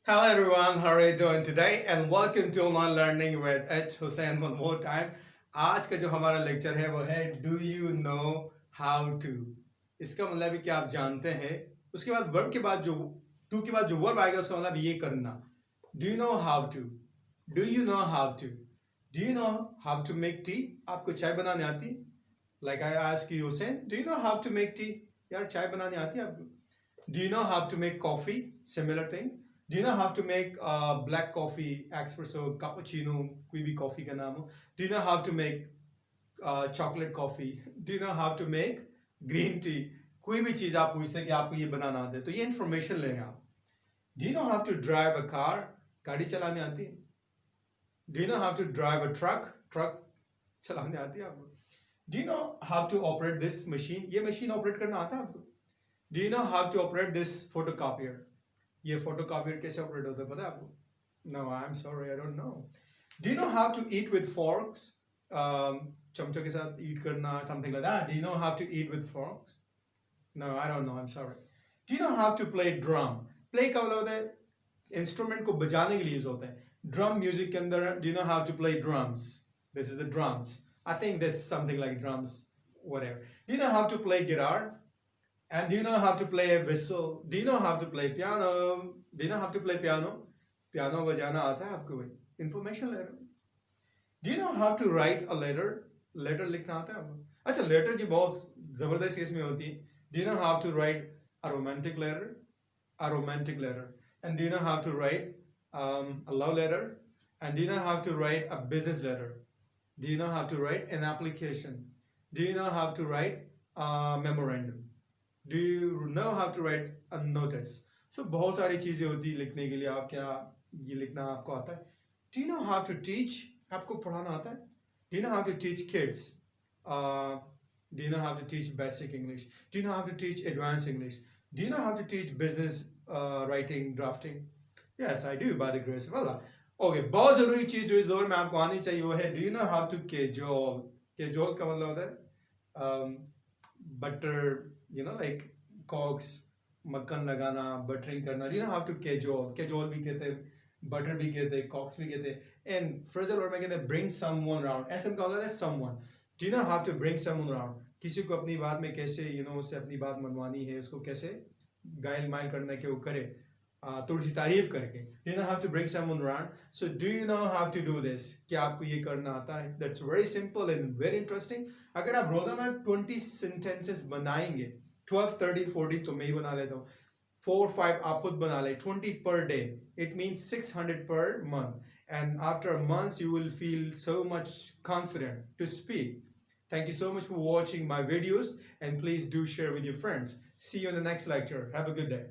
Hello everyone, how are you doing today? And welcome to Online Learning with H.Hussain one more time. आज का जो हमारा lecture है वो है Do you know how to? इसका मतलब है कि आप जानते हैं। उसके बाद वर्ब के बाद जो to के बाद जो वर्ब आएगा उसका मतलब ये करना। Do you know how to? Do you know how to? Do you know how to make tea? आपको चाय बनाने आती है? Like I ask you, Hussein, do you know how to make tea? यार चाय बनाने आती है आपको? Do you know how to make coffee? Similar thing. Do you know how to make black coffee, espresso, cappuccino, कोई भी coffee का नाम हो? Do you know how to make chocolate coffee? Do you know how to make green tea? कोई भी चीज़ आप पूछते हैं कि आपको ये बनाना आता है तो ये information लेंगे आप. Do you know how to drive a car? गाड़ी चलाने आती है? Do you know how to drive a truck? Truck चलाने आती है आपको? Do you know how to operate this machine? ये machine operate करना आता है आपको? Do you know how to operate this photocopier? ये photocopier कैसे operate होता है पता है आपको? No, I'm sorry, I don't know. Do you know how to eat with forks? चमचों के साथ eat करना, something like that. Do you know how to eat with forks? No, I don't know, I'm sorry. Do you know how to play drum? Play का मतलब होता है instrument को बजाने के लिए यूज होता है. Drum music के अंदर do you know how to play drums? This is the drums. I think that's something like drums, whatever. Do you know how to play guitar? And do you know how to play a whistle? Do you know how to play piano? Do you know how to play piano? Piano बजाना आता है आपको भाई? Information ले रहे हो. Do you know how to write a letter? Letter लिखना आता है आपको? अच्छा letter की बहुत ज़बरदस्त किस्में होती है. Do you know how to write a romantic letter? A romantic letter. And do you know how to write a love letter? And do you know how to write a business letter? Do you know how to write an application? Do you know how to write a memorandum? Do you know how to write a notice? So बहुत सारी चीज़ें होती है लिखने के लिए. आप क्या ये लिखना आपको आता है? Do you know how to teach? आपको पढ़ाना आता है? Do you know how to teach kids? Do you know how to teach basic English? Do you know how to teach advanced English? Do you know how to teach business writing, drafting? Yes, I do by the grace of Allah. Okay, बहुत ज़रूरी चीज़ जो इस दौर में आपको आनी चाहिए वो है Do you know how to cajole? Cajole का मतलब होता है butter, you know, like coax, मक्खन लगाना, buttering करना. Do you know how to cajole? Cajole भी कहते हैं, butter भी कहते हैं, coax भी कहते हैं. And phrasal verb में कहते हैं bring someone around. ऐसे में कहते हैं someone. Do you know how to bring someone around? किसी को अपनी बात में कैसे, you know, उससे अपनी बात मनवानी है, उसको कैसे गाइल माइल करना है कि वो करे, थोड़ी सी तारीफ करके. Do you know how to bring someone around? So do you know how to do this? क्या आपको ये करना आता है? That's very simple and very interesting. अगर आप रोजाना 20 sentences बनाएंगे, 12, 13, 14 तो मैं ही बना लेता हूँ, 4, 5 आप खुद बना ले, 20 per day. It means 600 per month. And after a month you will feel so much confident to speak. Thank you so much for watching my videos and please do share with your friends. See you in the next lecture. Have a good day.